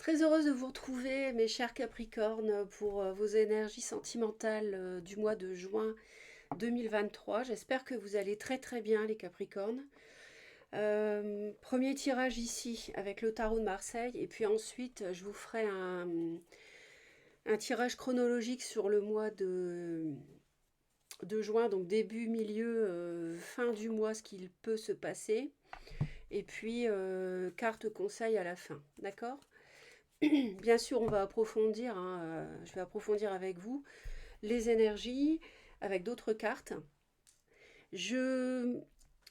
Très heureuse de vous retrouver, mes chers Capricornes, pour vos énergies sentimentales du mois de juin 2023. J'espère que vous allez très très bien, les Capricornes. Premier tirage ici avec le tarot de Marseille, et puis ensuite je vous ferai un tirage chronologique sur le mois de juin, donc début, milieu, fin du mois, ce qu'il peut se passer. Et puis carte conseil à la fin, d'accord? Bien sûr, on va approfondir, hein, je vais approfondir avec vous les énergies avec d'autres cartes. Je,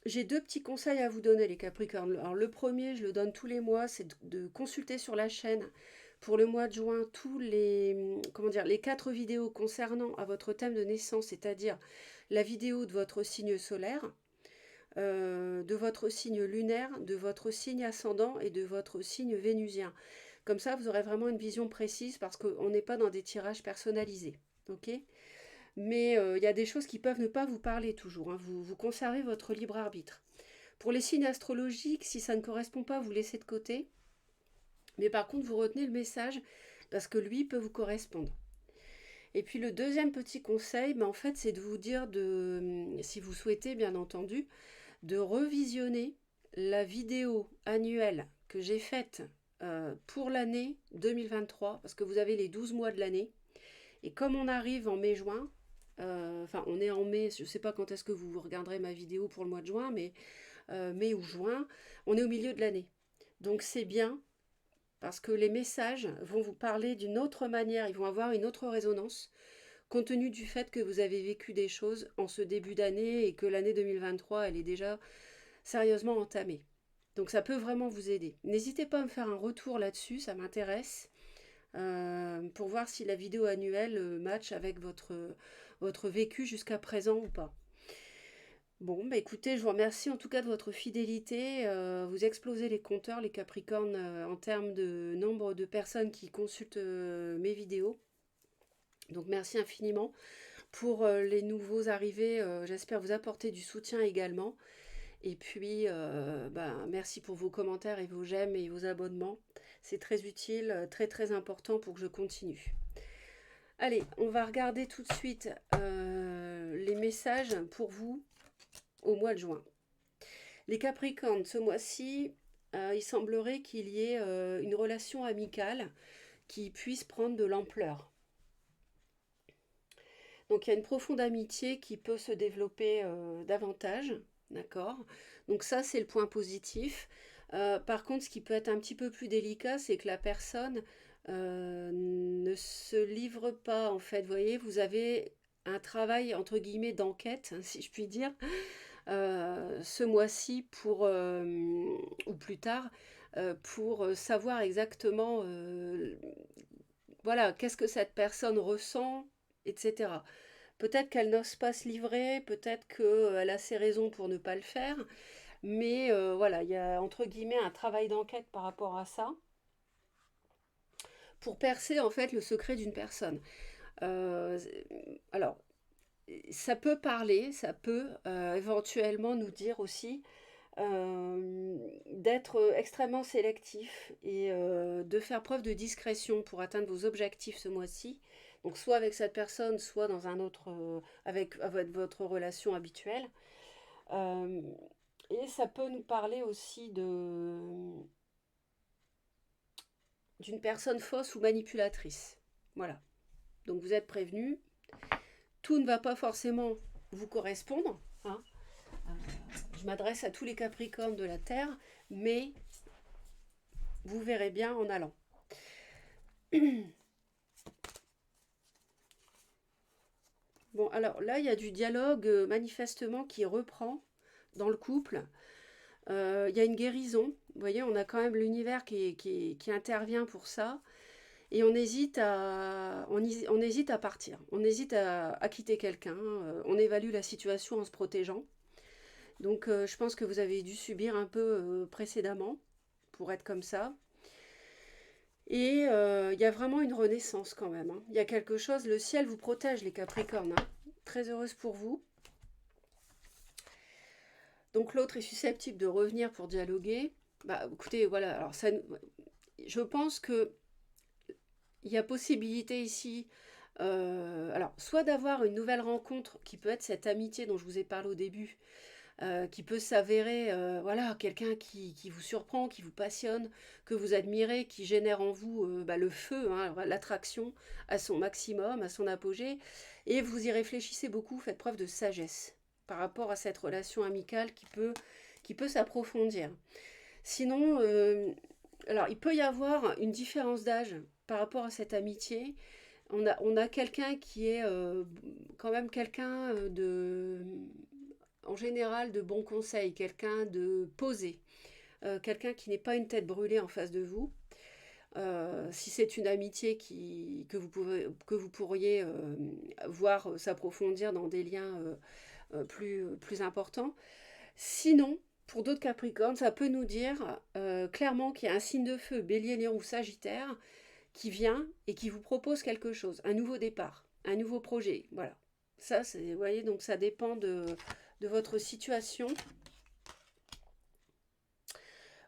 j'ai deux petits conseils à vous donner, les Capricornes. Alors, le premier, je le donne tous les mois, c'est de consulter sur la chaîne pour le mois de juin tous les 4 vidéos concernant à votre thème de naissance, c'est-à-dire la vidéo de votre signe solaire, de votre signe lunaire, de votre signe ascendant et de votre signe vénusien. Comme ça, vous aurez vraiment une vision précise parce qu'on n'est pas dans des tirages personnalisés. Ok? Mais il y a des choses qui peuvent ne pas vous parler toujours, hein. Vous conservez votre libre arbitre. Pour les signes astrologiques, si ça ne correspond pas, vous laissez de côté. Mais par contre, vous retenez le message parce que lui peut vous correspondre. Et puis le deuxième petit conseil, en fait, c'est de vous dire si vous souhaitez, bien entendu, de revisionner la vidéo annuelle que j'ai faite pour l'année 2023, parce que vous avez les 12 mois de l'année. Et comme on arrive en mai-juin, enfin on est en mai, je ne sais pas quand est-ce que vous regarderez ma vidéo pour le mois de juin, mais mai ou juin, on est au milieu de l'année. Donc c'est bien, parce que les messages vont vous parler d'une autre manière, ils vont avoir une autre résonance, compte tenu du fait que vous avez vécu des choses en ce début d'année et que l'année 2023, elle est déjà sérieusement entamée. Donc ça peut vraiment vous aider. N'hésitez pas à me faire un retour là-dessus, ça m'intéresse, pour voir si la vidéo annuelle match avec votre vécu jusqu'à présent ou pas. Bon, bah écoutez, je vous remercie en tout cas de votre fidélité. Vous explosez les compteurs, les Capricornes, en termes de nombre de personnes qui consultent mes vidéos. Donc merci infiniment. Pour les nouveaux arrivés, j'espère vous apporter du soutien également. Et puis, merci pour vos commentaires et vos j'aime et vos abonnements. C'est très utile, très très important pour que je continue. Allez, on va regarder tout de suite les messages pour vous au mois de juin. Les Capricornes, ce mois-ci, il semblerait qu'il y ait une relation amicale qui puisse prendre de l'ampleur. Donc il y a une profonde amitié qui peut se développer davantage, d'accord? Donc ça c'est le point positif. Par contre, ce qui peut être un petit peu plus délicat, c'est que la personne ne se livre pas en fait. Vous voyez, vous avez un travail entre guillemets d'enquête, si je puis dire, ce mois-ci ou plus tard, pour savoir exactement voilà, qu'est-ce que cette personne ressent, etc. Peut-être qu'elle n'ose pas se livrer, peut-être qu'elle a ses raisons pour ne pas le faire, mais voilà, il y a entre guillemets un travail d'enquête par rapport à ça, pour percer en fait le secret d'une personne. Euh, alors, ça peut parler, ça peut éventuellement nous dire aussi d'être extrêmement sélectif et de faire preuve de discrétion pour atteindre vos objectifs ce mois-ci. Donc soit avec cette personne, soit dans un autre, avec votre relation habituelle. Euh, et ça peut nous parler aussi d'une personne fausse ou manipulatrice. Voilà. Donc vous êtes prévenus. Tout ne va pas forcément vous correspondre, hein. Je m'adresse à tous les Capricornes de la Terre, mais vous verrez bien en allant. Bon, alors là, il y a du dialogue manifestement qui reprend dans le couple. Il y a une guérison. Vous voyez, on a quand même l'univers qui intervient pour ça. Et on hésite à partir. On hésite à quitter quelqu'un. On évalue la situation en se protégeant. Donc, je pense que vous avez dû subir un peu précédemment pour être comme ça. Et il y a vraiment une renaissance quand même, hein. Il y a quelque chose, le ciel vous protège les Capricornes, hein. Très heureuse pour vous. Donc l'autre est susceptible de revenir pour dialoguer. Bah écoutez, voilà, alors ça, je pense que il y a possibilité ici, alors, soit d'avoir une nouvelle rencontre qui peut être cette amitié dont je vous ai parlé au début, qui peut s'avérer, voilà, quelqu'un qui vous surprend, qui vous passionne, que vous admirez, qui génère en vous bah, le feu, hein, l'attraction à son maximum, à son apogée, et vous y réfléchissez beaucoup, faites preuve de sagesse par rapport à cette relation amicale qui peut s'approfondir. Sinon, alors il peut y avoir une différence d'âge par rapport à cette amitié. On a quelqu'un qui est quand même quelqu'un en général, de bons conseils, quelqu'un de posé, quelqu'un qui n'est pas une tête brûlée en face de vous. Si c'est une amitié que vous pourriez voir s'approfondir dans des liens plus importants. Sinon, pour d'autres Capricornes, ça peut nous dire clairement qu'il y a un signe de feu, Bélier, Lion ou Sagittaire, qui vient et qui vous propose quelque chose, un nouveau départ, un nouveau projet. Voilà. Ça, vous voyez, donc ça dépend de votre situation.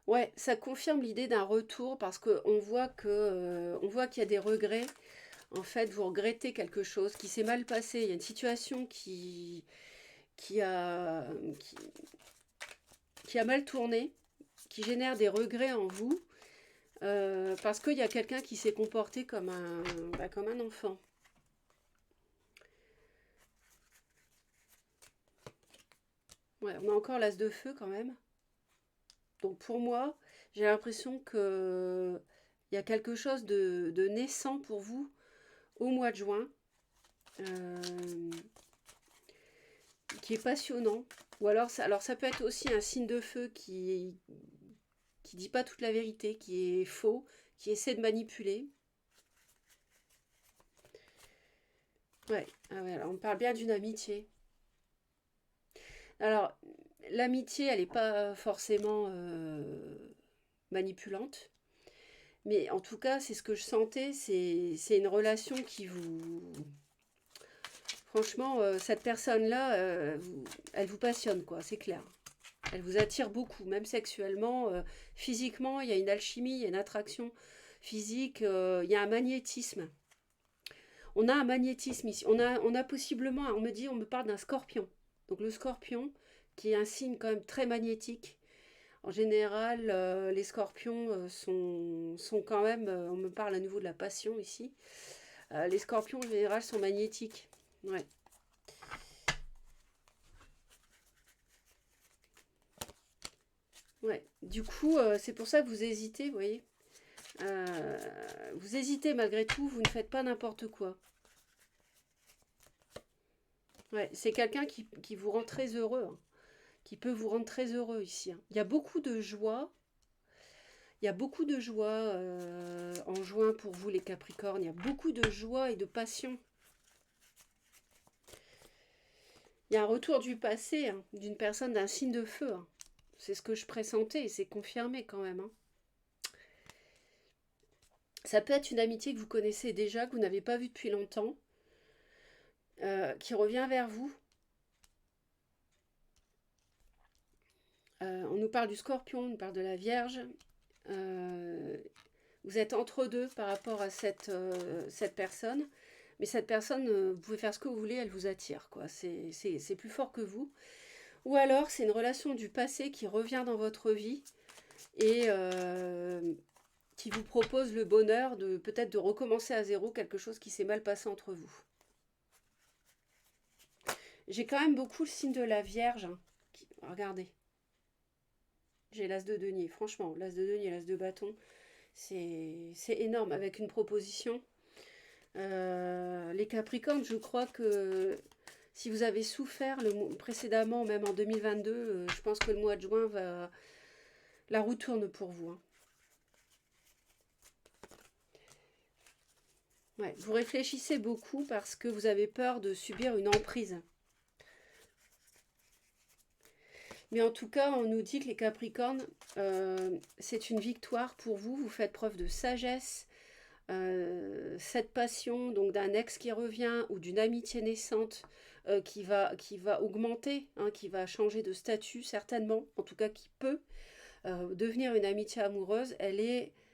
Ouais, ça confirme l'idée d'un retour parce qu'on voit on voit qu'il y a des regrets. En fait, vous regrettez quelque chose qui s'est mal passé. Il y a une situation qui a, qui, qui a mal tourné, qui génère des regrets en vous, parce qu'il y a quelqu'un qui s'est comporté comme un enfant. Ouais, on a encore l'as de feu quand même. Donc pour moi, j'ai l'impression que il y a quelque chose de naissant pour vous au mois de juin, euh, qui est passionnant. Ou alors ça peut être aussi un signe de feu qui dit pas toute la vérité, qui est faux, qui essaie de manipuler. Ouais, ah ouais, alors on parle bien d'une amitié. Alors, l'amitié, elle n'est pas forcément manipulante, mais en tout cas, c'est ce que je sentais, c'est une relation qui vous... Franchement, cette personne-là, elle vous passionne, quoi, c'est clair. Elle vous attire beaucoup, même sexuellement, physiquement, il y a une alchimie, il y a une attraction physique, il y a un magnétisme. On a un magnétisme ici. On a possiblement, on me parle d'un scorpion. Donc le scorpion, qui est un signe quand même très magnétique. En général, les scorpions sont quand même, on me parle à nouveau de la passion ici. Les scorpions en général sont magnétiques. Ouais. Ouais. Du coup, c'est pour ça que vous hésitez, vous voyez. Vous hésitez malgré tout, vous ne faites pas n'importe quoi. Ouais, c'est quelqu'un qui vous rend très heureux, hein, qui peut vous rendre très heureux ici, hein. Il y a beaucoup de joie. Il y a beaucoup de joie en juin pour vous les Capricornes. Il y a beaucoup de joie et de passion. Il y a un retour du passé, hein, d'une personne d'un signe de feu, hein. C'est ce que je pressentais et c'est confirmé quand même, hein. Ça peut être une amitié que vous connaissez déjà, que vous n'avez pas vue depuis longtemps, qui revient vers vous. On nous parle du scorpion, on nous parle de la Vierge. Euh, vous êtes entre deux par rapport à cette personne. Mais cette personne, vous pouvez faire ce que vous voulez, elle vous attire, quoi. C'est plus fort que vous. Ou alors, c'est une relation du passé qui revient dans votre vie et qui vous propose le bonheur de peut-être de recommencer à zéro quelque chose qui s'est mal passé entre vous. J'ai quand même beaucoup le signe de la Vierge, hein. Regardez. J'ai l'as de denier, franchement, l'as de denier, l'as de bâton, c'est énorme avec une proposition. Les Capricornes, je crois que si vous avez souffert précédemment, même en 2022, je pense que le mois de juin va... La roue tourne pour vous, hein. Ouais, vous réfléchissez beaucoup parce que vous avez peur de subir une emprise. Mais en tout cas, on nous dit que les Capricornes, c'est une victoire pour vous. Vous faites preuve de sagesse. Cette passion donc d'un ex qui revient ou d'une amitié naissante qui va augmenter, hein, qui va changer de statut certainement, en tout cas qui peut devenir une amitié amoureuse,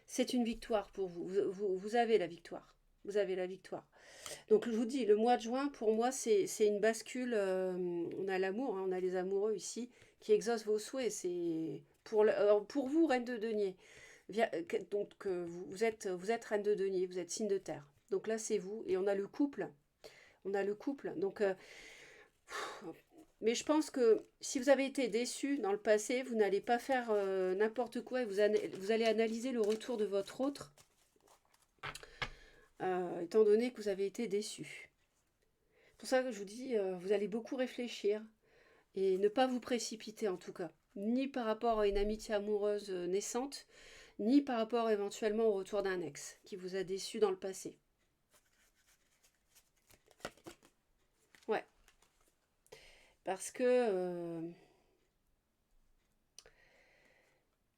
C'est une victoire pour vous. Vous avez la victoire. Vous avez la victoire. Donc je vous dis, le mois de juin, pour moi, c'est une bascule. On a l'amour, hein, on a les amoureux ici, qui exaucent vos souhaits. C'est pour vous, reine de denier. Donc vous êtes reine de denier, vous êtes signe de terre. Donc là, c'est vous. Et on a le couple. On a le couple. Donc, mais je pense que si vous avez été déçu dans le passé, vous n'allez pas faire n'importe quoi et vous allez analyser le retour de votre autre, étant donné que vous avez été déçu. C'est pour ça que je vous dis, vous allez beaucoup réfléchir et ne pas vous précipiter en tout cas, ni par rapport à une amitié amoureuse naissante, ni par rapport éventuellement au retour d'un ex qui vous a déçu dans le passé. Ouais, parce que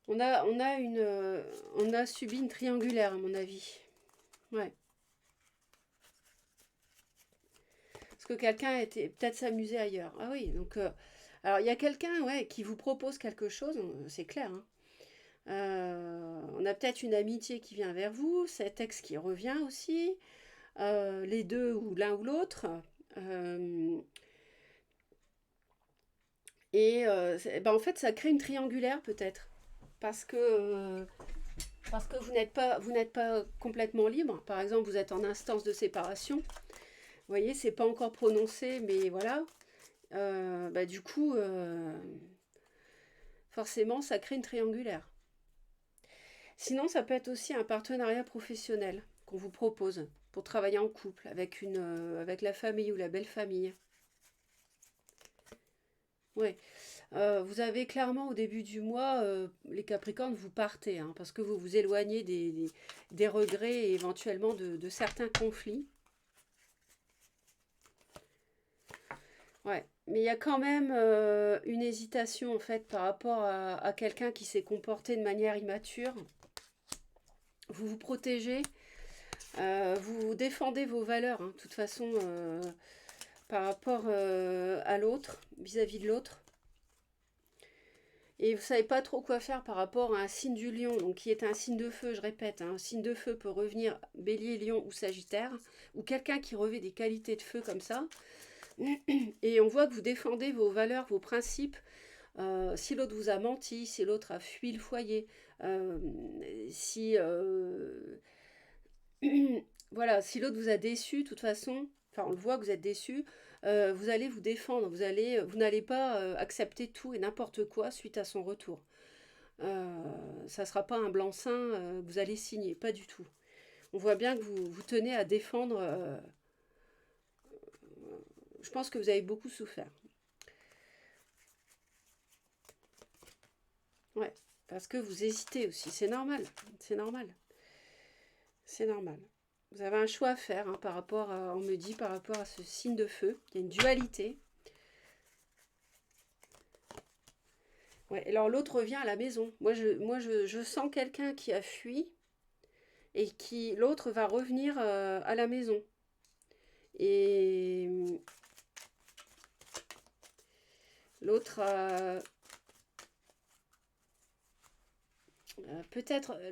on a subi une triangulaire à mon avis. Ouais. Parce que quelqu'un a été peut-être s'amuser ailleurs. Ah oui, donc alors il y a quelqu'un ouais qui vous propose quelque chose, c'est clair, hein. On a peut-être une amitié qui vient vers vous, cet ex qui revient aussi, les deux ou l'un ou l'autre. Euh, ben en fait, ça crée une triangulaire peut-être. Parce que vous n'êtes pas complètement libre. Par exemple, vous êtes en instance de séparation. Vous voyez, c'est pas encore prononcé, mais voilà. Bah, du coup, forcément, ça crée une triangulaire. Sinon, ça peut être aussi un partenariat professionnel qu'on vous propose pour travailler en couple avec la famille ou la belle famille. Ouais. Vous avez clairement au début du mois, les Capricornes, vous partez, hein, parce que vous vous éloignez des regrets et éventuellement de certains conflits. Ouais. Mais il y a quand même une hésitation en fait par rapport à quelqu'un qui s'est comporté de manière immature. Vous vous protégez, vous défendez vos valeurs, hein, de toute façon, par rapport à l'autre, vis-à-vis de l'autre. Et vous savez pas trop quoi faire par rapport à un signe du lion, donc qui est un signe de feu, je répète, hein, un signe de feu peut revenir bélier, lion ou sagittaire, ou quelqu'un qui revêt des qualités de feu comme ça. Et on voit que vous défendez vos valeurs, vos principes. Si l'autre vous a menti, si l'autre a fui le foyer, euh, si voilà, si l'autre vous a déçu, de toute façon, enfin on le voit que vous êtes déçu, vous allez vous défendre, vous n'allez pas accepter tout et n'importe quoi suite à son retour. Ça ne sera pas un blanc-seing que vous allez signer, pas du tout. On voit bien que vous tenez à défendre. Je pense que vous avez beaucoup souffert. Ouais, parce que vous hésitez aussi, c'est normal, c'est normal, c'est normal. Vous avez un choix à faire hein, on me dit, par rapport à ce signe de feu. Il y a une dualité. Ouais, alors l'autre revient à la maison. Je sens quelqu'un qui a fui et qui l'autre va revenir à la maison. Et l'autre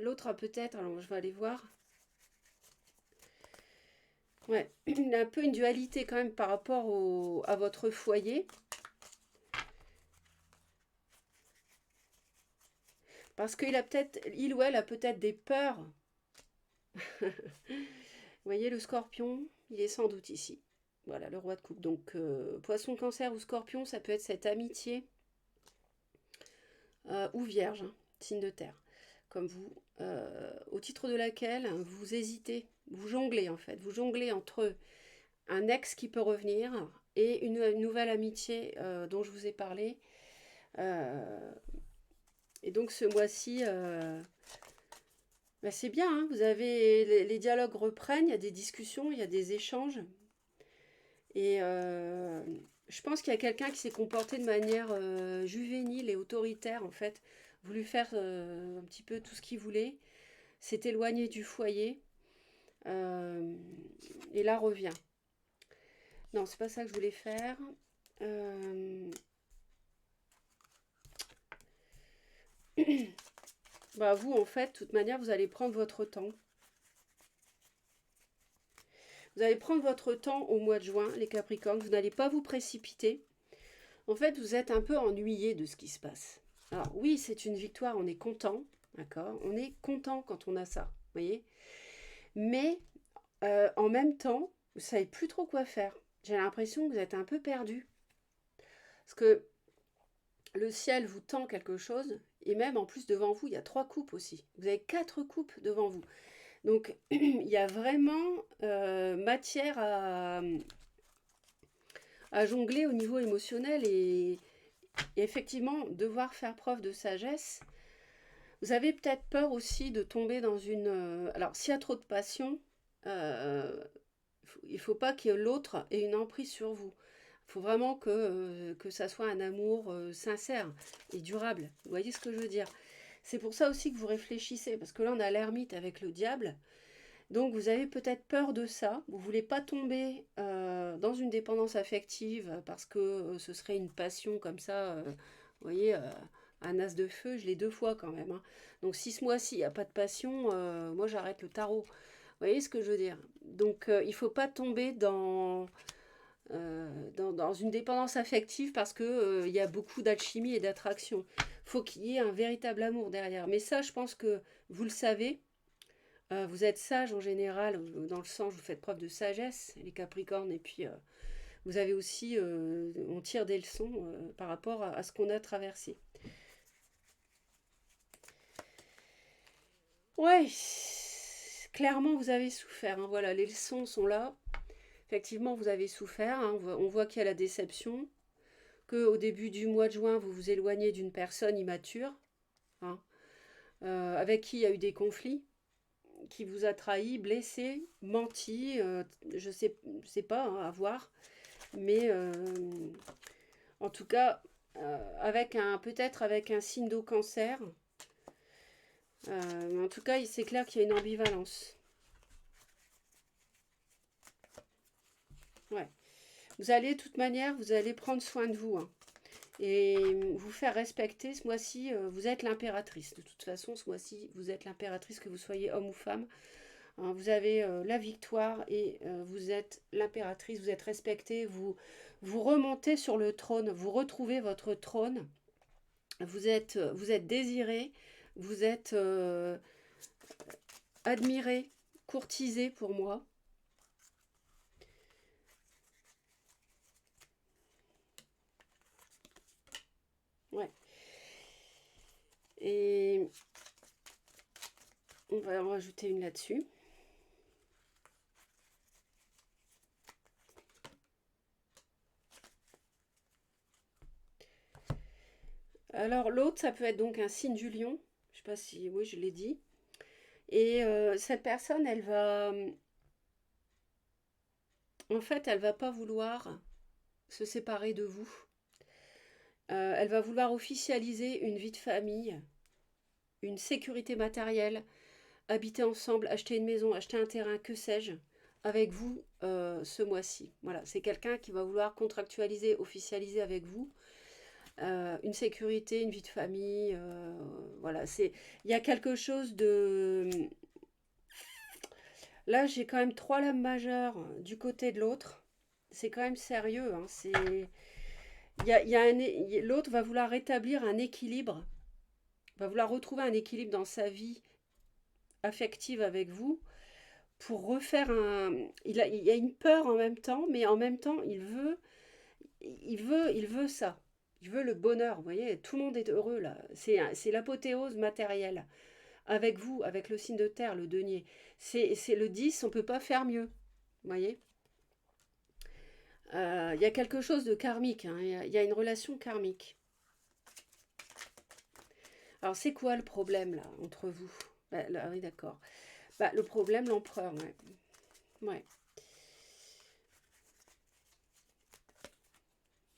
l'autre a peut-être, alors je vais aller voir. Ouais, il a un peu une dualité quand même par rapport à votre foyer. Parce il ou elle a peut-être des peurs. Vous voyez le scorpion, il est sans doute ici. Voilà, le roi de coupe. Donc, poisson, cancer ou scorpion, ça peut être cette amitié ou vierge, hein, signe de terre, comme vous, au titre de laquelle vous hésitez, vous jonglez en fait. Vous jonglez entre un ex qui peut revenir et une nouvelle amitié dont je vous ai parlé. Et donc, ce mois-ci, bah, c'est bien, hein, les dialogues reprennent, il y a des discussions, il y a des échanges. Et je pense qu'il y a quelqu'un qui s'est comporté de manière juvénile et autoritaire, en fait, voulu faire un petit peu tout ce qu'il voulait, s'est éloigné du foyer, euh, et là revient. Non, c'est pas ça que je voulais faire. Euh, Bah vous, en fait, de toute manière, vous allez prendre votre temps. Vous allez prendre votre temps au mois de juin, les Capricornes. Vous n'allez pas vous précipiter. En fait, vous êtes un peu ennuyé de ce qui se passe. Alors oui, c'est une victoire, on est content, d'accord? On est content quand on a ça, vous voyez? Mais en même temps, vous savez plus trop quoi faire. J'ai l'impression que vous êtes un peu perdu. Parce que le ciel vous tend quelque chose, et même en plus devant vous, il y a 3 coupes aussi. Vous avez 4 coupes devant vous. Donc il y a vraiment matière à jongler au niveau émotionnel et effectivement devoir faire preuve de sagesse. Vous avez peut-être peur aussi de tomber dans une... alors s'il y a trop de passion, il ne faut pas que l'autre ait une emprise sur vous. Il faut vraiment que ça soit un amour sincère et durable. Vous voyez ce que je veux dire? C'est pour ça aussi que vous réfléchissez, parce que là on a l'ermite avec le diable. Donc vous avez peut-être peur de ça, vous ne voulez pas tomber dans une dépendance affective parce que ce serait une passion comme ça, vous voyez, un as de feu, je l'ai 2 fois quand même, hein. Donc si ce mois-ci il n'y a pas de passion, moi j'arrête le tarot. Vous voyez ce que je veux dire? Donc il ne faut pas tomber dans une dépendance affective parce que y a beaucoup d'alchimie et d'attraction. Il faut qu'il y ait un véritable amour derrière. Mais ça, je pense que vous le savez. Vous êtes sage en général, dans le sens, vous faites preuve de sagesse, les Capricornes, et puis vous avez aussi, on tire des leçons par rapport à ce qu'on a traversé. Ouais, clairement vous avez souffert, hein, voilà, les leçons sont là. Effectivement, vous avez souffert, hein, on voit qu'il y a la déception, qu'au début du mois de juin, vous vous éloignez d'une personne immature, hein, avec qui il y a eu des conflits, qui vous a trahi, blessé, menti, je sais pas, hein, à voir. Mais en tout cas, peut-être avec un signe d'eau cancer. Mais en tout cas, c'est clair qu'il y a une ambivalence. Ouais. Vous allez, de toute manière, vous allez prendre soin de vous, hein, et vous faire respecter. Ce mois-ci, vous êtes l'impératrice. De toute façon, ce mois-ci, vous êtes l'impératrice, que vous soyez homme ou femme. Hein, vous avez la victoire et vous êtes l'impératrice, vous êtes respectée, vous remontez sur le trône, vous retrouvez votre trône, vous êtes désiré, vous êtes admiré, courtisé pour moi. Ouais. Et on va en rajouter une là-dessus. Alors l'autre, ça peut être donc un signe du lion. Je sais pas si, oui, je l'ai dit. Et cette personne, en fait, elle va pas vouloir se séparer de vous. Elle va vouloir officialiser une vie de famille, une sécurité matérielle, habiter ensemble, acheter une maison, acheter un terrain, que sais-je, avec vous ce mois-ci. Voilà, c'est quelqu'un qui va vouloir contractualiser, officialiser avec vous une sécurité, une vie de famille. Voilà, il y a quelque chose de... Là, j'ai quand même 3 lames majeures du côté de l'autre. C'est quand même sérieux, hein, l'autre va vouloir rétablir un équilibre, va vouloir retrouver un équilibre dans sa vie affective avec vous pour refaire un... il y a une peur en même temps, mais en même temps, il veut ça. Il veut le bonheur, vous voyez, tout le monde est heureux là. C'est l'apothéose matérielle. Avec vous, avec le signe de terre, le denier. C'est le 10, on ne peut pas faire mieux, vous voyez. Il y a quelque chose de karmique, hein, il y a une relation karmique. Alors c'est quoi le problème là, entre vous? Là, oui, d'accord. Le problème, l'empereur, ouais. Ouais.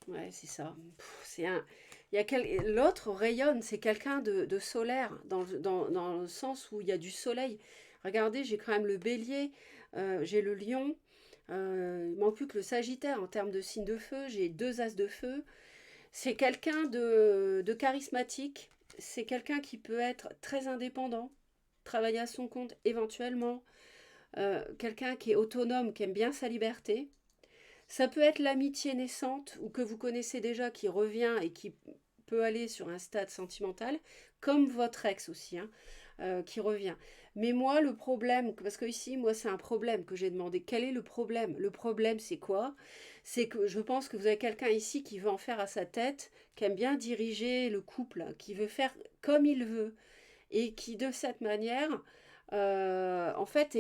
Ouais, c'est ça. C'est un... L'autre rayonne, c'est quelqu'un de solaire, dans le sens où il y a du soleil. Regardez, j'ai quand même le bélier, j'ai le lion, il manque plus que le sagittaire en termes de signe de feu, j'ai 2 as de feu. C'est quelqu'un de charismatique, c'est quelqu'un qui peut être très indépendant, travailler à son compte éventuellement, quelqu'un qui est autonome, qui aime bien sa liberté. Ça peut être l'amitié naissante ou que vous connaissez déjà qui revient et qui peut aller sur un stade sentimental, comme votre ex aussi, hein, qui revient. Mais moi, le problème, parce que ici, moi, c'est un problème que j'ai demandé. Quel est le problème? Le problème, c'est quoi? C'est que je pense que vous avez quelqu'un ici qui veut en faire à sa tête, qui aime bien diriger le couple, qui veut faire comme il veut, et qui, de cette manière, en fait,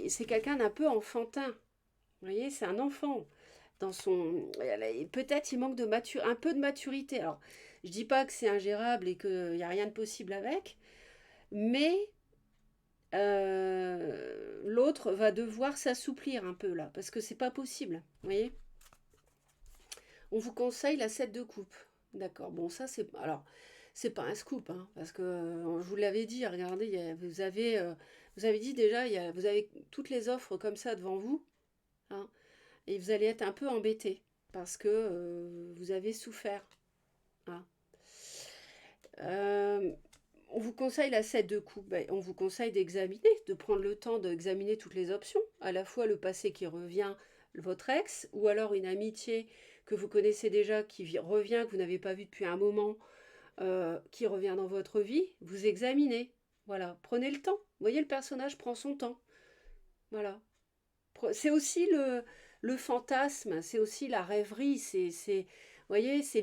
c'est quelqu'un d'un peu enfantin. Vous voyez, c'est un enfant dans son. Peut-être il manque un peu de maturité. Alors, je dis pas que c'est ingérable et qu'il n'y a rien de possible avec, mais l'autre va devoir s'assouplir un peu là, parce que c'est pas possible. Vous voyez, on vous conseille la 7 de coupe. D'accord. Bon, ça c'est. Alors, c'est pas un scoop, hein, parce que je vous l'avais dit. Regardez, vous avez dit déjà, vous avez toutes les offres comme ça devant vous, hein. Et vous allez être un peu embêté parce que vous avez souffert, hein. Euh, on vous conseille la 7 de coupe. Ben, on vous conseille d'examiner, de prendre le temps d'examiner toutes les options, à la fois le passé qui revient, votre ex, ou alors une amitié que vous connaissez déjà qui revient, que vous n'avez pas vu depuis un moment, qui revient dans votre vie. Vous examinez. Voilà, prenez le temps. Vous voyez, le personnage prend son temps. Voilà. C'est aussi le fantasme, c'est aussi la rêverie, vous voyez, c'est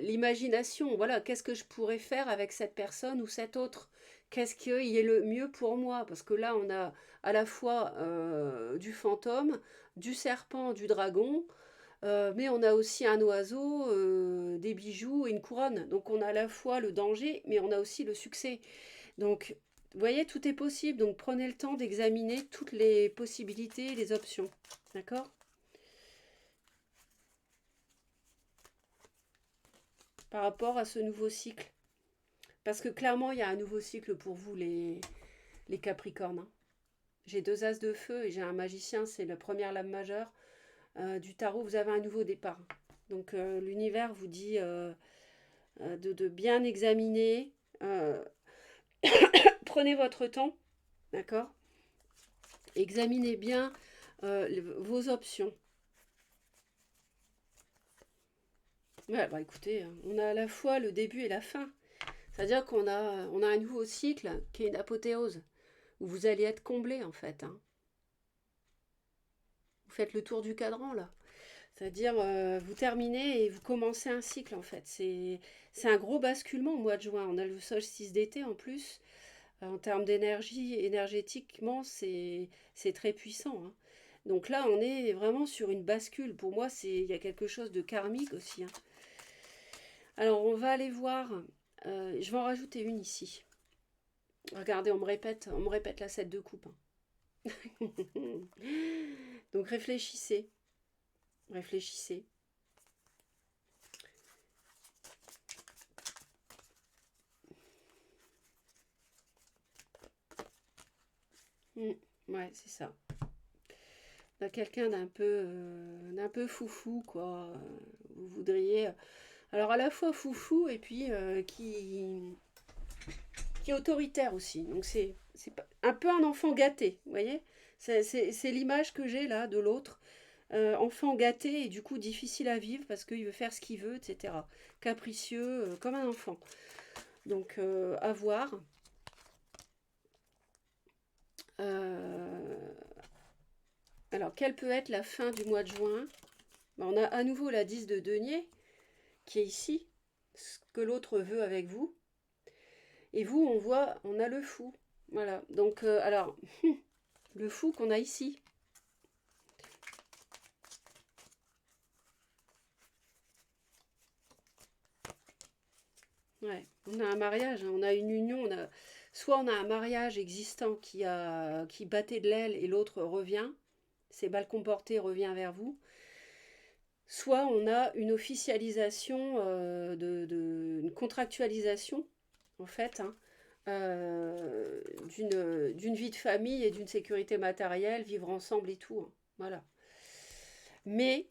l'imagination. Voilà, qu'est-ce que je pourrais faire avec cette personne ou cette autre? Qu'est-ce qui est le mieux pour moi? Parce que là, on a à la fois du fantôme, du serpent, du dragon, mais on a aussi un oiseau, des bijoux et une couronne. Donc on a à la fois le danger, mais on a aussi le succès. Donc, vous voyez, tout est possible. Donc, prenez le temps d'examiner toutes les possibilités, les options. D'accord? Par rapport à ce nouveau cycle. Parce que clairement, il y a un nouveau cycle pour vous, les Capricornes, hein. J'ai deux as de feu et j'ai un magicien, c'est la première lame majeure du tarot. Vous avez un nouveau départ. Donc, l'univers vous dit de bien examiner. euh, Prenez votre temps, d'accord? Examinez bien vos options. Ouais, bah écoutez, on a à la fois le début et la fin. C'est-à-dire on a un nouveau cycle qui est une apothéose, où vous allez être comblé en fait, hein. Vous faites le tour du cadran là. C'est-à-dire vous terminez et vous commencez un cycle en fait. C'est un gros basculement au mois de juin. On a le solstice d'été en plus. En termes d'énergie, énergétiquement, c'est très puissant, hein. Donc là, on est vraiment sur une bascule. Pour moi, il y a quelque chose de karmique aussi, hein. Alors, on va aller voir. Je vais en rajouter une ici. Regardez, on me répète la 7 de coupe, hein. Donc, réfléchissez. Réfléchissez. Ouais, c'est ça. On a quelqu'un d'un peu foufou, quoi. Vous voudriez. Alors, à la fois foufou et puis qui est autoritaire aussi. Donc c'est un peu un enfant gâté, vous voyez. C'est l'image que j'ai là de l'autre. Enfant gâté et du coup difficile à vivre parce qu'il veut faire ce qu'il veut, etc. Capricieux, comme un enfant. Donc à voir. Euh, alors quelle peut être la fin du mois de juin? Ben, on a à nouveau la 10 de denier qui est ici, ce que l'autre veut avec vous. Et vous, on a le fou. Voilà. Donc, alors, le fou qu'on a ici. Ouais, on a un mariage, hein, on a une union, soit on a un mariage existant qui battait de l'aile et l'autre revient, s'est mal comporté, revient vers vous, soit on a une officialisation, une contractualisation, en fait, hein, d'une vie de famille et d'une sécurité matérielle, vivre ensemble et tout, hein, voilà. Mais,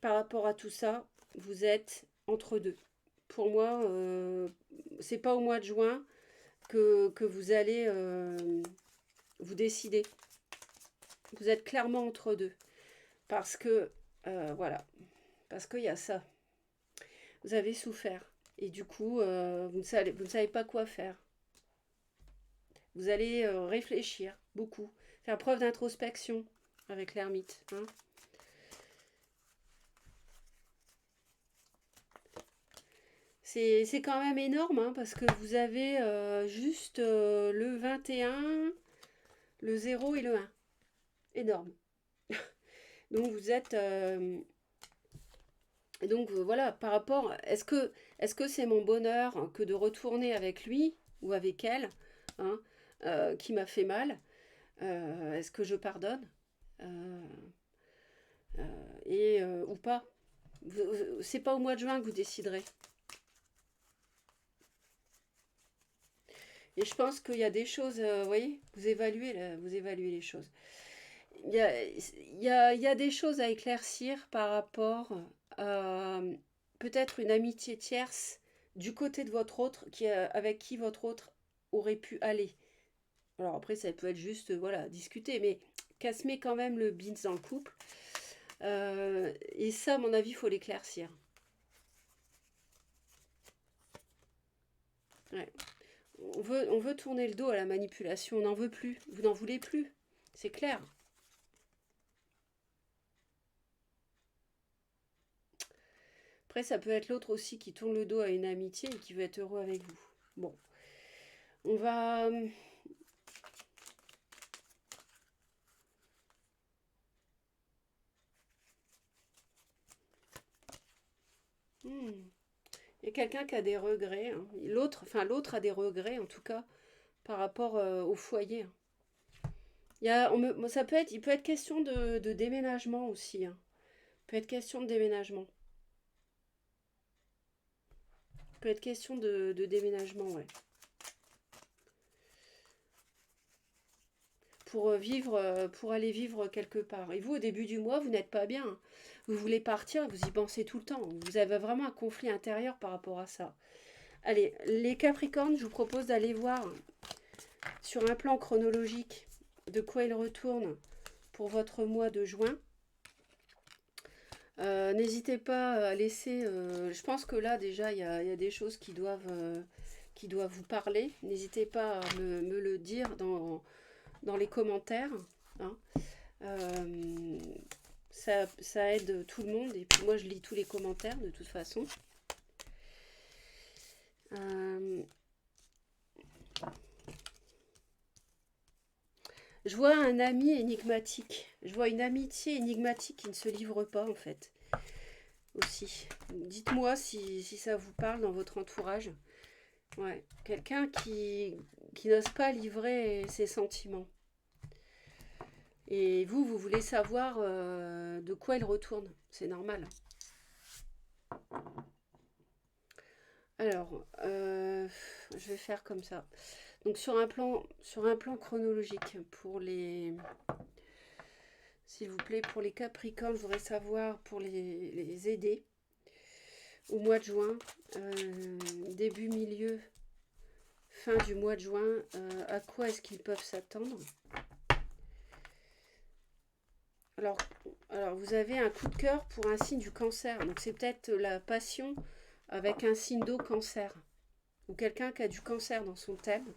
par rapport à tout ça, vous êtes entre deux. pour moi, c'est pas au mois de juin que vous allez vous décider. Vous êtes clairement entre deux. Parce que, voilà, parce qu'il y a ça. Vous avez souffert. Et du coup, vous ne savez pas quoi faire. Vous allez réfléchir beaucoup. Faire preuve d'introspection avec l'ermite. Hein. C'est quand même énorme, hein, parce que vous avez juste le 21, le 0 et le 1. Énorme. Donc vous êtes... donc voilà, par rapport... Est-ce que c'est mon bonheur que de retourner avec lui ou avec elle, hein, qui m'a fait mal? Est-ce que je pardonne? Euh, ou pas? C'est pas au mois de juin que vous déciderez. Et je pense qu'il y a des choses, vous voyez, vous évaluez les choses. Il y a des choses à éclaircir par rapport à peut-être une amitié tierce du côté de votre autre, avec qui votre autre aurait pu aller. Alors après, ça peut être juste, voilà, discuter, mais casse met quand même le bins dans le couple. Et ça, à mon avis, il faut l'éclaircir. Ouais. On veut tourner le dos à la manipulation, on n'en veut plus. Vous n'en voulez plus, c'est clair. Après, ça peut être l'autre aussi qui tourne le dos à une amitié et qui veut être heureux avec vous. Bon, on va... Il y a quelqu'un qui a des regrets. Hein. L'autre a des regrets, en tout cas, par rapport au foyer. Hein. Il peut être question de déménagement aussi. Hein. Il peut être question de déménagement. Il peut être question de déménagement, ouais. Pour aller vivre quelque part. Et vous, au début du mois, vous n'êtes pas bien. Vous voulez partir, vous y pensez tout le temps. Vous avez vraiment un conflit intérieur par rapport à ça. Allez, les Capricornes, je vous propose d'aller voir sur un plan chronologique de quoi il retourne pour votre mois de juin. N'hésitez pas à laisser... je pense que là, déjà, il y a des choses qui doivent vous parler. N'hésitez pas à me le dire dans les commentaires. Hein. Ça aide tout le monde. Et puis moi, je lis tous les commentaires de toute façon. Je vois un ami énigmatique. Je vois une amitié énigmatique qui ne se livre pas, en fait. Aussi. Dites-moi si ça vous parle dans votre entourage. Ouais. Quelqu'un qui n'ose pas livrer ses sentiments. Et vous voulez savoir de quoi il retourne. C'est normal. Alors, je vais faire comme ça. Donc sur un plan chronologique, pour les... S'il vous plaît, pour les Capricornes, je voudrais savoir pour les aider au mois de juin, début, milieu, fin du mois de juin, à quoi est-ce qu'ils peuvent s'attendre? Alors, vous avez un coup de cœur pour un signe du Cancer. Donc c'est peut-être la passion avec un signe d'eau Cancer. Ou quelqu'un qui a du Cancer dans son thème.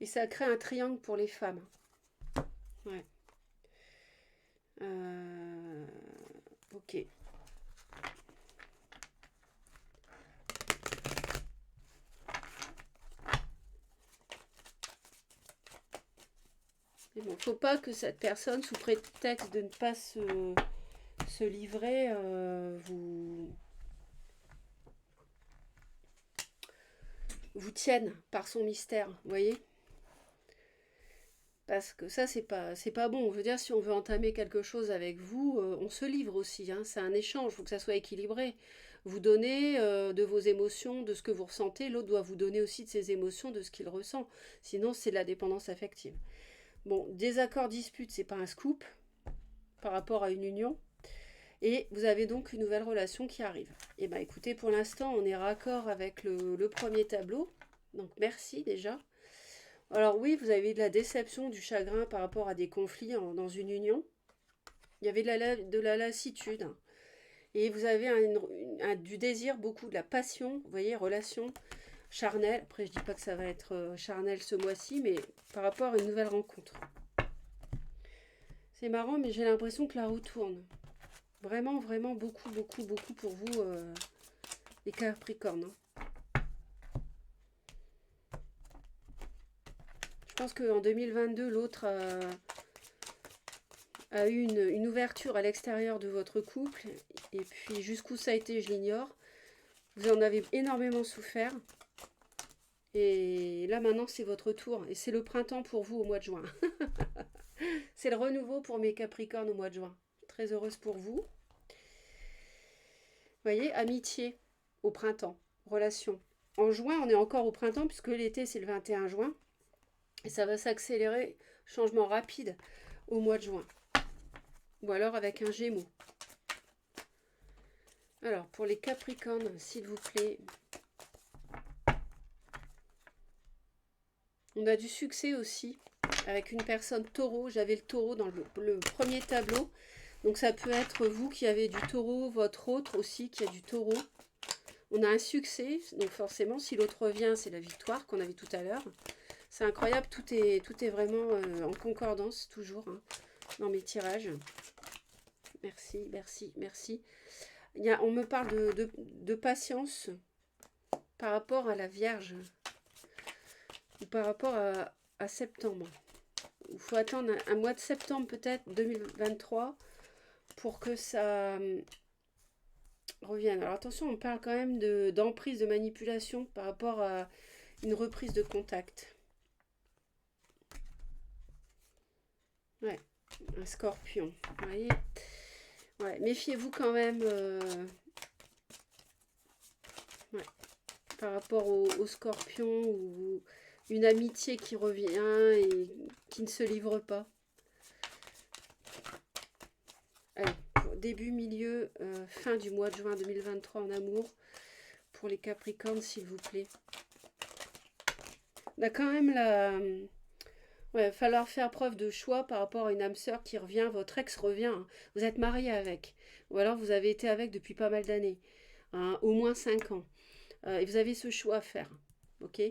Et ça crée un triangle pour les femmes. Ouais. Ok. Mais bon, faut pas que cette personne, sous prétexte de ne pas se livrer, vous tienne par son mystère, vous voyez? Parce que ça, c'est pas bon. Je veux dire, si on veut entamer quelque chose avec vous, on se livre aussi. Hein. C'est un échange, il faut que ça soit équilibré. Vous donnez de vos émotions, de ce que vous ressentez. L'autre doit vous donner aussi de ses émotions, de ce qu'il ressent. Sinon, c'est de la dépendance affective. Bon, désaccord, dispute, c'est pas un scoop par rapport à une union. Et vous avez donc une nouvelle relation qui arrive. Et bien écoutez, pour l'instant, on est raccord avec le premier tableau. Donc merci déjà. Alors oui, vous avez de la déception, du chagrin par rapport à des conflits dans une union. Il y avait de la lassitude. Et vous avez du désir, beaucoup de la passion, vous voyez, relation charnelle. Après, je dis pas que ça va être charnel ce mois-ci, mais par rapport à une nouvelle rencontre. C'est marrant, mais j'ai l'impression que la roue tourne. Vraiment, vraiment beaucoup, beaucoup, beaucoup pour vous, les Capricornes. Je pense qu'en 2022, l'autre a eu une ouverture à l'extérieur de votre couple. Et puis jusqu'où ça a été, je l'ignore. Vous en avez énormément souffert. Et là maintenant, c'est votre tour. Et c'est le printemps pour vous au mois de juin. C'est le renouveau pour mes Capricornes au mois de juin. Très heureuse pour vous. Vous voyez, amitié au printemps, relation. En juin, on est encore au printemps puisque l'été, c'est le 21 juin. Et ça va s'accélérer, changement rapide au mois de juin. Ou alors avec un Gémeaux. Alors, pour les Capricornes, s'il vous plaît. On a du succès aussi avec une personne taureau. J'avais le taureau dans le premier tableau. Donc ça peut être vous qui avez du taureau, votre autre aussi qui a du taureau. On a un succès, donc forcément si l'autre revient, c'est la victoire qu'on avait tout à l'heure. C'est incroyable, tout est vraiment en concordance toujours hein, dans mes tirages. Merci, merci, merci. On me parle de patience par rapport à la Vierge ou par rapport à septembre. Il faut attendre un mois de septembre peut-être 2023 pour que ça revienne. Alors attention, on parle quand même d'emprise, de manipulation par rapport à une reprise de contact. Ouais, un scorpion. Vous voyez, ouais, méfiez-vous quand même ouais, par rapport au scorpion ou une amitié qui revient et qui ne se livre pas. Allez, début, milieu, fin du mois de juin 2023 en amour pour les Capricornes, s'il vous plaît. On a quand même il va falloir faire preuve de choix par rapport à une âme sœur qui revient, votre ex revient, hein. Vous êtes marié avec, ou alors vous avez été avec depuis pas mal d'années, hein, au moins 5 ans. Et vous avez ce choix à faire, ok?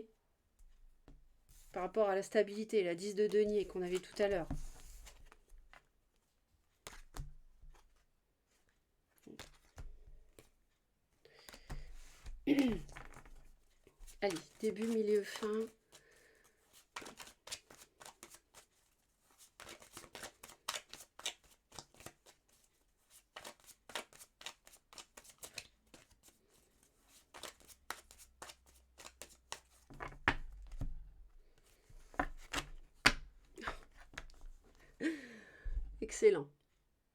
Par rapport à la stabilité, la 10 de denier qu'on avait tout à l'heure. Allez, début, milieu, fin. Excellent.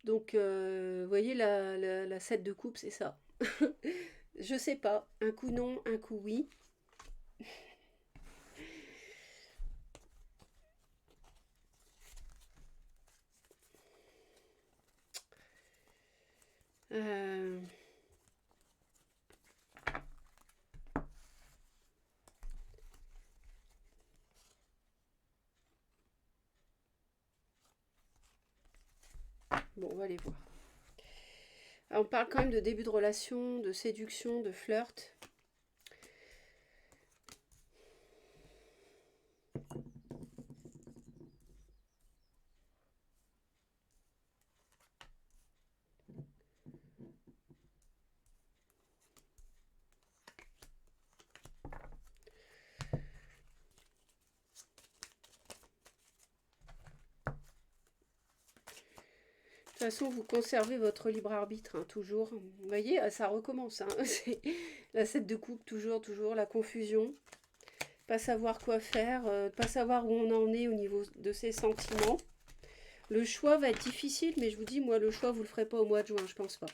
Donc, vous voyez, la 7 de coupe, c'est ça. Je sais pas. Un coup non, un coup oui. Bon, on va aller voir. Alors, on parle quand même de début de relation, de séduction, de flirt. De toute façon, vous conservez votre libre arbitre, hein, toujours. Vous voyez, ça recommence. Hein. C'est la 7 de coupe, toujours, la confusion. Pas savoir quoi faire, pas savoir où on en est au niveau de ses sentiments. Le choix va être difficile, mais je vous dis, moi, le choix, vous le ferez pas au mois de juin, je pense pas.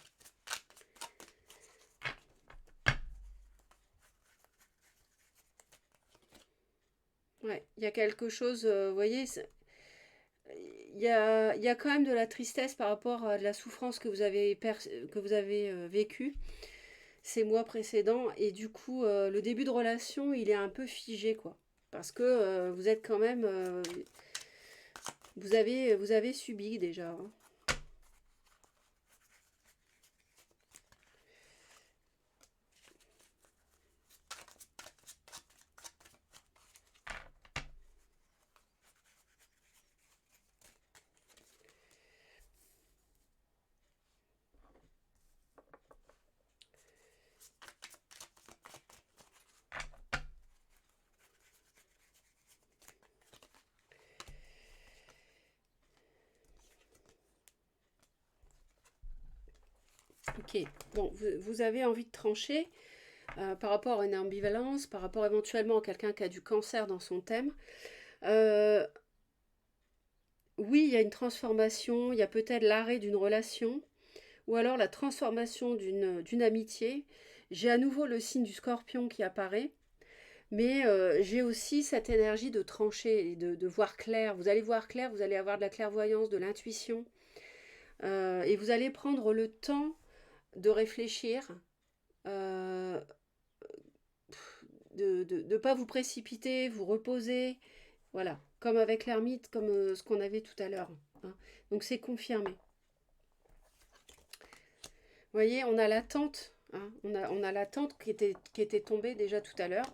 Ouais, il y a quelque chose, vous voyez, il y a quand même de la tristesse par rapport à de la souffrance que vous avez vécue ces mois précédents. Et du coup, le début de relation, il est un peu figé, quoi. Parce que vous êtes quand même... vous avez subi déjà, hein. Ok, bon, vous avez envie de trancher par rapport à une ambivalence, par rapport éventuellement à quelqu'un qui a du cancer dans son thème. Euh, oui, il y a une transformation, il y a peut-être l'arrêt d'une relation, ou alors la transformation d'une amitié. J'ai à nouveau le signe du scorpion qui apparaît, mais j'ai aussi cette énergie de trancher et de voir clair. Vous allez voir clair, vous allez avoir de la clairvoyance, de l'intuition, et vous allez prendre le temps de réfléchir, euh, de ne pas vous précipiter, vous reposer, voilà, comme avec l'ermite, comme ce qu'on avait tout à l'heure, hein. Donc c'est confirmé. Vous voyez, on a l'attente, hein, on a l'attente qui était tombée déjà tout à l'heure.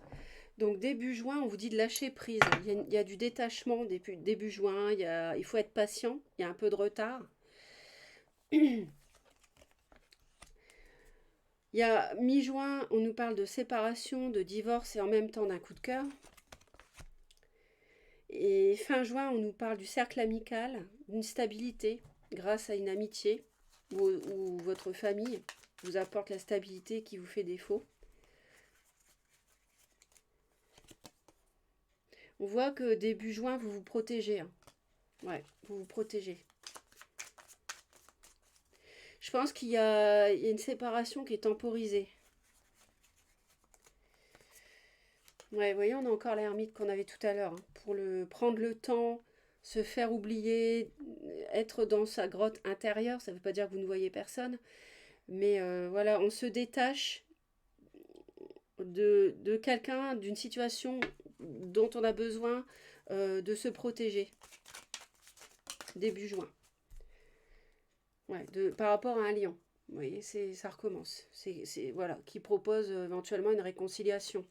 Donc début juin, on vous dit de lâcher prise. Il y a du détachement début juin, il faut être patient, il y a un peu de retard. Il y a mi-juin, on nous parle de séparation, de divorce et en même temps d'un coup de cœur. Et fin juin, on nous parle du cercle amical, d'une stabilité grâce à une amitié ou votre famille vous apporte la stabilité qui vous fait défaut. On voit que début juin, vous vous protégez, hein. Ouais, vous vous protégez. Je pense qu'il y a une séparation qui est temporisée. Ouais, vous voyez, on a encore l'ermite qu'on avait tout à l'heure, hein, pour prendre le temps, se faire oublier, être dans sa grotte intérieure. Ça ne veut pas dire que vous ne voyez personne, mais voilà, on se détache de quelqu'un, d'une situation dont on a besoin de se protéger début juin. Ouais, par rapport à un lion. Vous voyez, ça recommence. Voilà, qui propose éventuellement une réconciliation.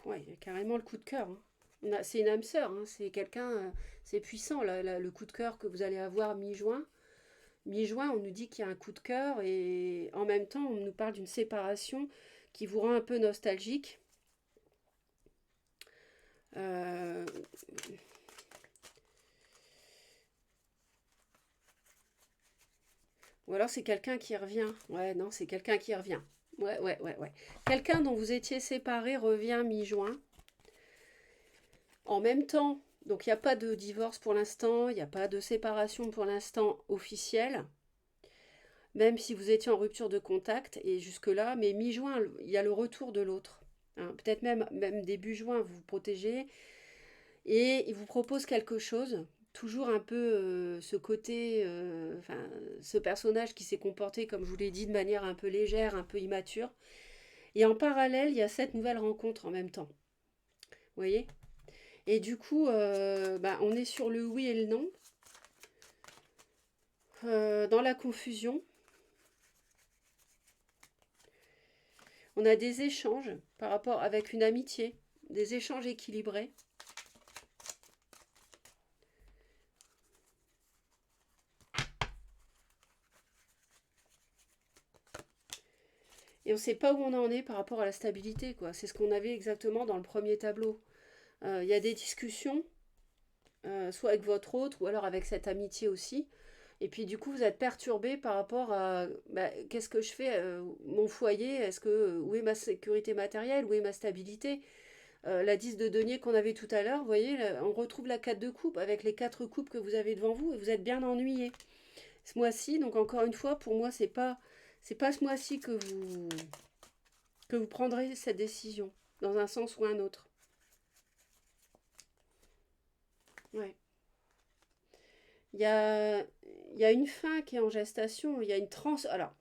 Ouais, il y a carrément le coup de cœur, hein. C'est une âme sœur, hein, c'est quelqu'un, c'est puissant, le coup de cœur que vous allez avoir mi-juin. Mi-juin, on nous dit qu'il y a un coup de cœur et en même temps, on nous parle d'une séparation qui vous rend un peu nostalgique. Euh, ou alors c'est quelqu'un qui revient. Ouais, non, c'est quelqu'un qui revient. Ouais, ouais, ouais, ouais. Quelqu'un dont vous étiez séparé revient mi-juin. En même temps, donc il n'y a pas de divorce pour l'instant, il n'y a pas de séparation pour l'instant officielle, même si vous étiez en rupture de contact et jusque-là, mais mi-juin, il y a le retour de l'autre, hein. Peut-être même début juin, vous vous protégez et il vous propose quelque chose. Toujours un peu ce côté, enfin, ce personnage qui s'est comporté, comme je vous l'ai dit, de manière un peu légère, un peu immature. Et en parallèle, il y a cette nouvelle rencontre en même temps. Vous voyez? Et du coup, bah, on est sur le oui et le non, dans la confusion. On a des échanges par rapport avec une amitié, des échanges équilibrés. Et on ne sait pas où on en est par rapport à la stabilité, quoi. C'est ce qu'on avait exactement dans le premier tableau. Il y a des discussions, soit avec votre autre, ou alors avec cette amitié aussi. Et puis du coup, vous êtes perturbé par rapport à bah, qu'est-ce que je fais, mon foyer, où est ma sécurité matérielle, où est ma stabilité. la 10 de denier qu'on avait tout à l'heure, vous voyez, là, on retrouve la 4 de coupe avec les 4 coupes que vous avez devant vous et vous êtes bien ennuyé. Ce mois-ci, donc encore une fois, pour moi, c'est pas ce mois-ci que vous prendrez cette décision, dans un sens ou un autre. Ouais. Il y a, il y a une fin qui est en gestation, il y a une Alors,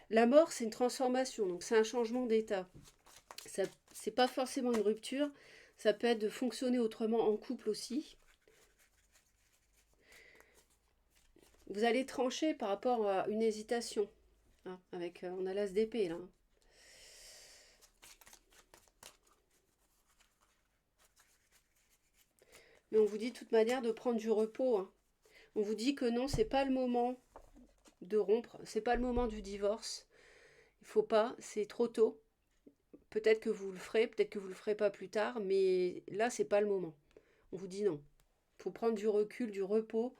la mort, c'est une transformation, donc c'est un changement d'état. Ça, c'est pas forcément une rupture, ça peut être de fonctionner autrement en couple aussi. Vous allez trancher par rapport à une hésitation. Ah, avec, on a l'as d'épée là. Mais on vous dit de toute manière de prendre du repos, hein. On vous dit que non, c'est pas le moment de rompre, c'est pas le moment du divorce. Il faut pas, c'est trop tôt. Peut-être que vous le ferez, peut-être que vous le ferez pas plus tard, mais là, c'est pas le moment. On vous dit non. Il faut prendre du recul, du repos.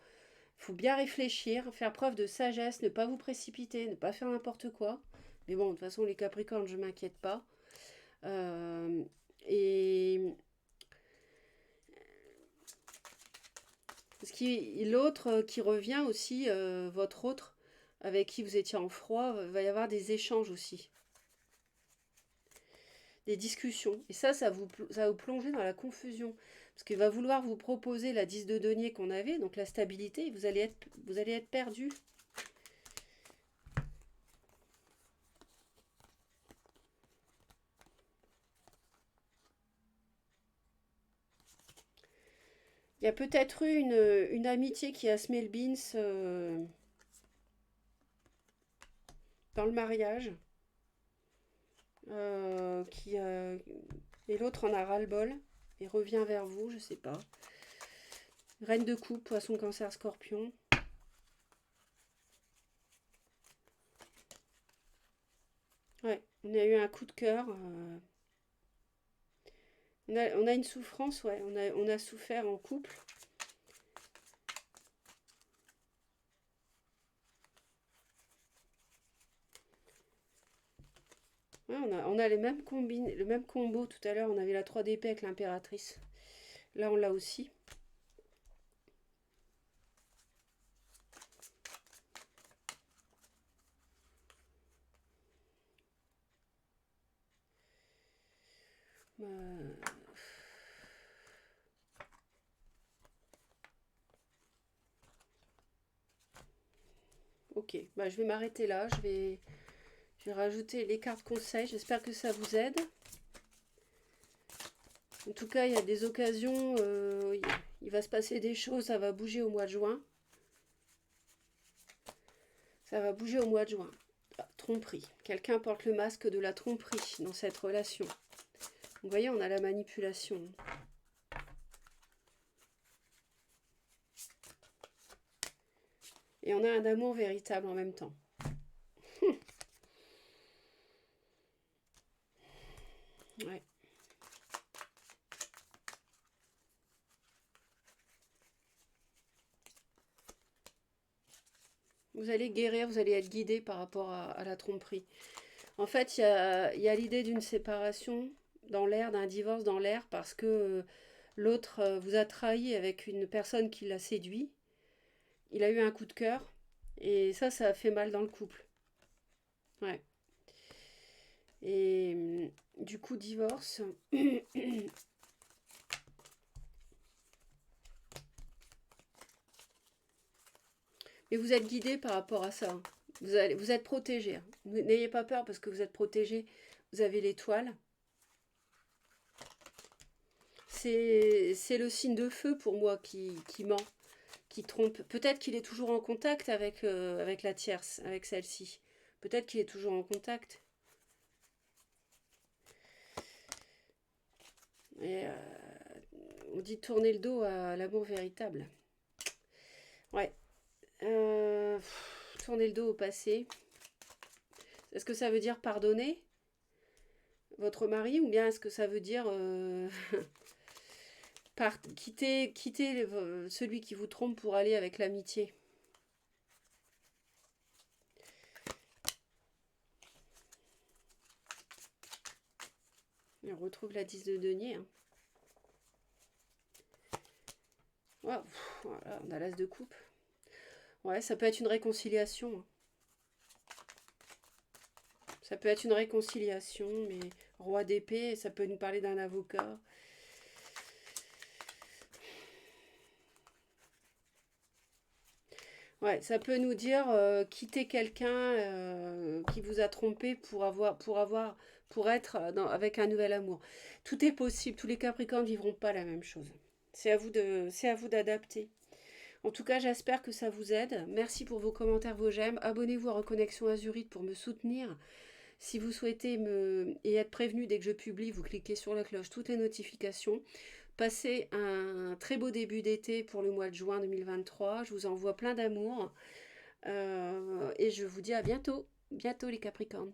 Il faut bien réfléchir, faire preuve de sagesse, ne pas vous précipiter, ne pas faire n'importe quoi. Mais bon, de toute façon, les Capricornes, je m'inquiète pas. Euh, et l'autre qui revient aussi, votre autre, avec qui vous étiez en froid, va y avoir des échanges aussi, des discussions. Et ça va vous plonger dans la confusion. Parce qu'il va vouloir vous proposer la 10 de denier qu'on avait, donc la stabilité, et vous allez être perdu. Il y a peut-être eu une amitié qui a semé le beans dans le mariage. Qui, et l'autre en a ras-le-bol et revient vers vous, je sais pas. Reine de coupe, poisson, cancer, scorpion. Ouais, on a eu un coup de cœur. On a une souffrance, ouais, on a souffert en couple. Ouais, on a les mêmes le même combo tout à l'heure. On avait la 3 d'épée avec l'impératrice. Là, on l'a aussi. Euh, Ok, bah, je vais m'arrêter là. Je vais rajouter les cartes conseils. J'espère que ça vous aide. En tout cas, il y a des occasions, il va se passer des choses, ça va bouger au mois de juin. Ça va bouger au mois de juin. Ah, tromperie. Quelqu'un porte le masque de la tromperie dans cette relation. Vous voyez, on a la manipulation. Et on a un amour véritable en même temps. Ouais. Vous allez guérir, vous allez être guidé par rapport à la tromperie. En fait, il y a l'idée d'une séparation dans l'air, d'un divorce dans l'air, parce que l'autre vous a trahi avec une personne qui l'a séduit. Il a eu un coup de cœur. Et ça a fait mal dans le couple. Ouais. Et du coup, divorce. Mais vous êtes guidé par rapport à ça. Vous êtes protégé. N'ayez pas peur parce que vous êtes protégé. Vous avez l'étoile. C'est le signe de feu pour moi qui ment, qui trompe. Peut-être qu'il est toujours en contact avec la tierce, avec celle-ci. Peut-être qu'il est toujours en contact. Et on dit tourner le dos à l'amour véritable. Ouais. Tourner le dos au passé. Est-ce que ça veut dire pardonner votre mari ou bien est-ce que ça veut dire quitter celui qui vous trompe pour aller avec l'amitié? Et on retrouve la 10 de denier. Hein. Ouais, voilà, on a l'as de coupe. Ouais, ça peut être une réconciliation. Hein. Ça peut être une réconciliation, mais roi d'épée, ça peut nous parler d'un avocat. Ouais, ça peut nous dire quitter quelqu'un qui vous a trompé pour être avec un nouvel amour. Tout est possible. Tous les Capricornes ne vivront pas la même chose. C'est à vous d'adapter. En tout cas, j'espère que ça vous aide. Merci pour vos commentaires, vos j'aime. Abonnez-vous à Reconnexion Azurite pour me soutenir. Si vous souhaitez être prévenu dès que je publie, vous cliquez sur la cloche, toutes les notifications. Passez un très beau début d'été pour le mois de juin 2023. Je vous envoie plein d'amour. Et je vous dis à bientôt. Bientôt les Capricornes.